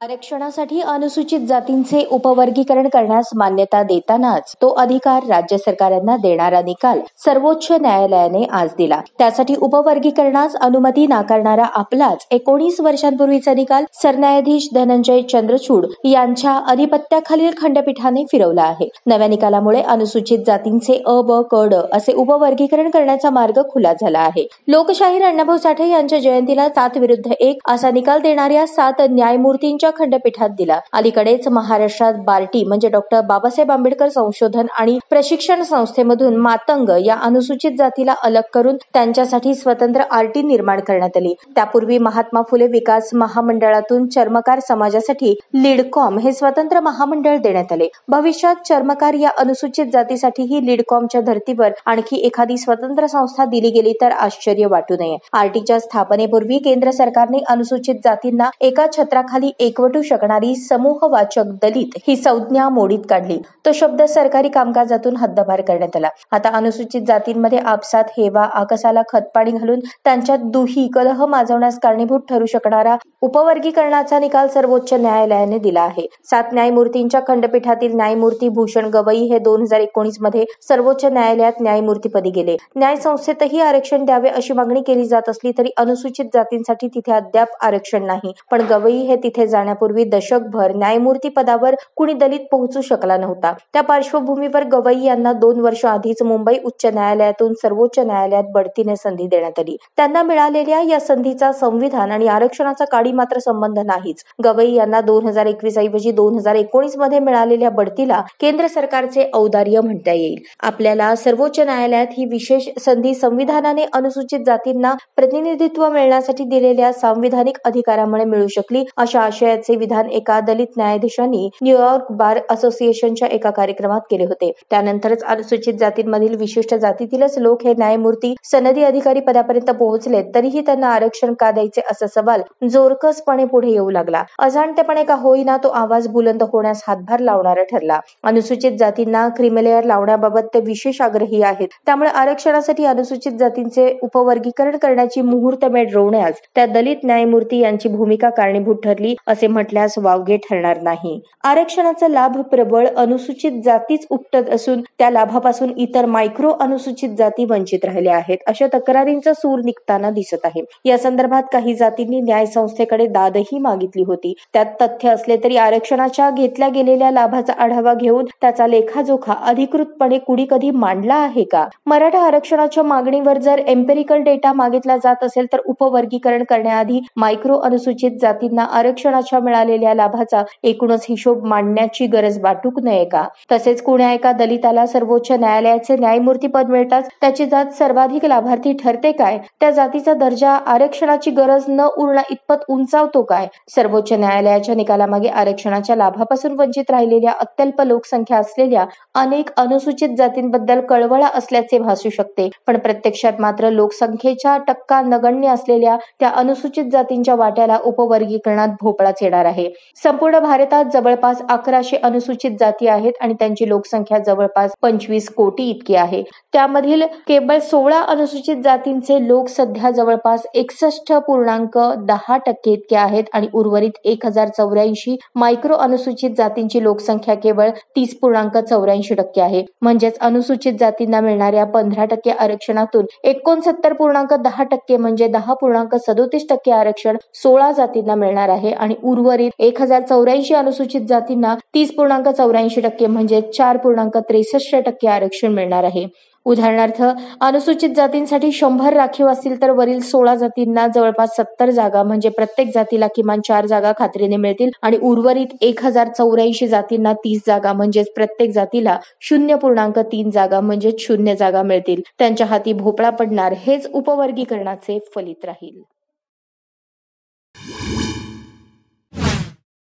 आरक्षणासाठी अनुसूचित जातींचे उपवर्गीकरण करण्यास मान्यता देतानाच तो अधिकार राज्य सरकारांना देणारा निकाल सर्वोच्च न्यायालयाने आज दिला. त्यासाठी उपवर्गीकरणास अनुमती नाकारणारा आपलाच 19 वर्षांपूर्वीचा निकाल सरन्यायाधीश धनंजय चंद्रचूड यांच्या अधिपत्याखालील खंडपीठाने फिरवला आहे. नव्या निकालामुळे अनुसूचित जातींचे अ, ब, क, ड असे उपवर्गीकरण करण्याचा मार्ग खुला झाला आहे. लोकशाहीर अण्णाभाऊ साठे यांच्या जयंतीला 7-1 असा निकाल देणाऱ्या 7 न्यायमूर्तींच्या खंडपीठात दिला. अलीकडेच महाराष्ट्रात बार्टी म्हणजे डॉक्टर बाबासाहेब आंबेडकर संशोधन आणि प्रशिक्षण संस्थेमधून मातंग या अनुसूचित जातीला अलग करून त्यांच्यासाठी स्वतंत्र आरटी निर्माण करण्यात आली. त्यापूर्वी महात्मा फुले विकास महामंडळातून चर्मकार समाजासाठी लीडकॉम हे स्वतंत्र महामंडळ देण्यात आले. भविष्यात चर्मकार या अनुसूचित जातीसाठीही लीडकॉमच्या धर्तीवर आणखी एखादी स्वतंत्र संस्था दिली गेली तर आश्चर्य वाटू नये. आरटीच्या स्थापनेपूर्वी केंद्र सरकारने अनुसूचित जातींना एका छत्राखाली एकवटू शकणारी समूहवाचक दलित ही संज्ञा मोडीत काढली. तो शब्द सरकारी कामकाजातून हद्दपार करण्यात आला. आता अनुसूचित जातींमध्ये आपसात हेवा आकसाला खतपाणी घालून त्यांच्यात दुही कलह माजवण्यास कारणीभूत ठरू शकणारा उपवर्गीकरणाचा निकाल सर्वोच्च न्यायालयाने दिला आहे. 7 न्यायमूर्तींच्या खंडपीठातील न्यायमूर्ती भूषण गवई हे 2019 मध्ये सर्वोच्च न्यायालयात न्यायमूर्तीपदी गेले. न्यायसंस्थेतही आरक्षण द्यावे अशी मागणी केली जात असली तरी अनुसूचित जातींसाठी तिथे अद्याप आरक्षण नाही. पण गवई हे तिथे जाण्यापूर्वी दशकभर न्यायमूर्ती पदावर कुणी दलित पोहोचू शकला नव्हता. त्या पार्श्वभूमीवर गवई यांना 2 वर्ष आधीच मुंबई उच्च न्यायालयातून सर्वोच्च न्यायालयात बढतीने संधी देण्यात आली. त्यांना मिळालेल्या या संधीचा संविधान आणि आरक्षणाचा काडी मात्र संबंध नाहीच. गवई यांना 2021 ऐवजी 2019 मध्ये मिळालेल्या बढतीला केंद्र सरकारचे औदार्य म्हणता येईल. आपल्याला सर्वोच्च न्यायालयात ही विशेष संधी संविधानाने अनुसूचित जातींना प्रतिनिधित्व मिळण्यासाठी दिलेल्या सांविधानिक अधिकारामुळे मिळू शकली अशा आशयाचे विधान एका दलित न्यायाधीशांनी न्यूयॉर्क बार असोसिएशनच्या एका कार्यक्रमात केले होते. त्यानंतरच अनुसूचित जातींमधील विशिष्ट जातीतीलच लोक हे न्यायमूर्ती सनदी अधिकारी पदापर्यंत पोहोचले तरीही त्यांना आरक्षण का द्यायचे असा सवाल जोरकसपणे पुढे येऊ लागला. अजाणतेपणे का होईना तो आवाज बुलंद होण्यास हातभार लावणारा ठरला. अनुसूचित जातींना क्रिमिलेअर लावण्याबाबत ते विशेष आग्रही आहेत. त्यामुळे आरक्षणासाठी अनुसूचित जातींचे उपवर्गीकरण करण्याची मुहूर्तमेढ रोवण्यास त्या दलित न्यायमूर्ती यांची भूमिका कारणीभूत ठरली असे म्हटल्यास वावगे ठरणार नाही. आरक्षणाचा लाभ प्रबळ अनुसूचित जातीच उपटत असून त्या लाभापासून इतर मायक्रो अनुसूचित जाती वंचित राहिल्या आहेत अशा तक्रारींचा सूर निघताना दिसत आहे. या संदर्भात काही जातींनी न्यायसंस्थेकडे दादही मागितली होती. त्यात तथ्य असले तरी आरक्षणाच्या घेतल्या गेलेल्या लाभाचा आढावा घेऊन त्याचा लेखाजोखा अधिकृतपणे कुणी कधी मांडला आहे का? मराठा आरक्षणाच्या मागणीवर जर एम्पिरिकल डेटा मागितला जात असेल तर उपवर्गीकरण करण्याआधी मायक्रो अनुसूचित जातींना आरक्षणाच्या मिळालेल्या लाभाचा एकूणच हिशोब मांडण्याची गरज वाटूक नये का? तसेच कुण्या एका दलिताला सर्वोच्च न्यायालयाचे न्यायमूर्ती पद मिळताच त्याची जात सर्वाधिक लाभार्थी ठरते काय? त्या जातीचा दर्जा आरक्षणाची गरज न उरण्या इतपत उंचावतो काय? सर्वोच्च न्यायालयाच्या निकालामागे आरक्षणाच्या लाभापासून वंचित राहिलेल्या अत्यल्प लोकसंख्या असलेल्या अनेक अनुसूचित जातींबद्दल कळवळा असल्याचे भासू शकते. पण प्रत्यक्षात मात्र लोकसंख्येच्या टक्का नगण्य असलेल्या त्या अनुसूचित जातींच्या वाट्याला उपवर्गीकरणात भोपळाच येणार आहे. संपूर्ण भारतात जवळपास 1100 अनुसूचित जाती आहेत आणि त्यांची लोकसंख्या जवळपास 25 कोटी इतकी आहे. त्यामधील केवळ 16 अनुसूचित जातींचे लोक सध्या जवळपास 61.10% इतके आहेत आणि उर्वरित 1084 मायक्रो अनुसूचित जातींची लोकसंख्या केवळ 30.84% आहे. म्हणजेच अनुसूचित जातींना मिळणाऱ्या 15% आरक्षणातून 69.10% म्हणजे 10.37% आरक्षण 16 जातींना मिळणार आहे आणि उर्वरित 1084 अनुसूचित जातींना 30.84% म्हणजे 4.63% आरक्षण मिळणार आहे. उदाहरणार्थ अनुसूचित जातींसाठी 100 राखीव असतील तर वरील 16 जातींना जवळपास 70 जागा म्हणजे प्रत्येक जातीला किमान 4 जागा खात्रीने मिळतील आणि उर्वरित 1084 जातींना 30 जागा म्हणजेच प्रत्येक जातीला 0.3 जागा म्हणजे 0 जागा मिळतील. त्यांच्या हाती भोपळा पडणार हेच उपवर्गीकरणाचे फलित राहील.